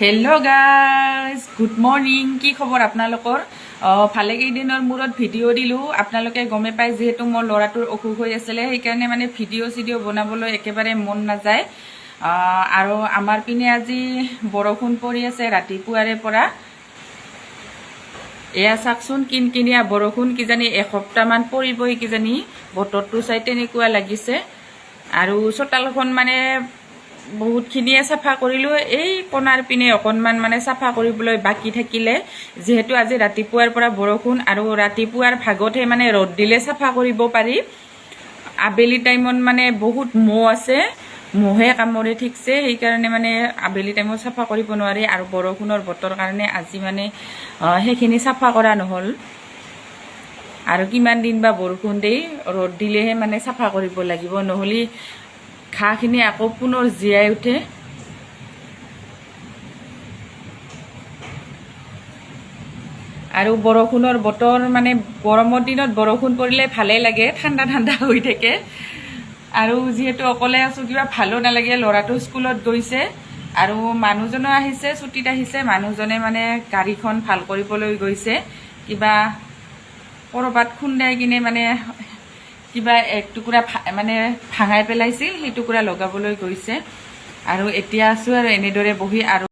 Hello' guys, good morning. কি খবৰ আপোনালোকৰ? ভালে কেইদিনৰ মূৰত ভিডিঅ' দিলোঁ। আপোনালোকে গমে পায় যিহেতু মোৰ ল'ৰাটোৰ অসুখ হৈ আছিলে, সেইকাৰণে মানে ভিডিঅ' বনাবলৈ একেবাৰে মন নাযায়। আৰু আমাৰ পিনে আজি বৰষুণ পৰি আছে ৰাতিপুৱাৰে পৰা। এয়া চাওকচোন, কিনকিনীয়া বৰষুণ, কিজানি এসপ্তাহমান পৰিবই কিজানি। বতৰটো চাই তেনেকুৱা লাগিছে। আৰু চোতালখন মানে বহুতখিনিয়ে চাফা কৰিলোঁ। এই কোণাৰ পিনে অকণমান মানে চাফা কৰিবলৈ বাকী থাকিলে, যিহেতু আজি ৰাতিপুৱাৰ পৰা বৰষুণ আৰু ৰাতিপুৱাৰ ভাগতহে মানে ৰ'দ দিলে চাফা কৰিব পাৰি। আবেলি টাইমত মানে বহুত মহ আছে, মহে কামোৰে ঠিকছে, সেইকাৰণে মানে আবেলি টাইমত চাফা কৰিব নোৱাৰি। আৰু বৰষুণৰ বতৰ কাৰণে আজি মানে সেইখিনি চাফা কৰা নহ'ল। আৰু কিমান দিন বা বৰষুণ দেই, ৰ'দ দিলেহে মানে চাফা কৰিব লাগিব, নহ'লে ঘাঁহখিনি আকৌ পুনৰ জীয়াই উঠে। আৰু বৰষুণৰ বতৰ মানে গৰমৰ দিনত বৰষুণ পৰিলে ভালেই লাগে, ঠাণ্ডা ঠাণ্ডা হৈ থাকে। আৰু যিহেতু অকলে আছোঁ, কিবা ভালো নালাগে। ল'ৰাটো স্কুলত গৈছে আৰু মানুহজনো আহিছে, ছুটীত আহিছে। মানুহজনে মানে গাড়ীখন ভাল কৰিবলৈ গৈছে, কিবা ক'ৰবাত খুন্দাই কিনে মানে কিবা এক টুকুৰা মানে ভাঙাই পেলাইছিল, সেই টুকুৰা লগাবলৈ গৈছে। আৰু এতিয়া আছোঁ আৰু এনেদৰে বহি। আৰু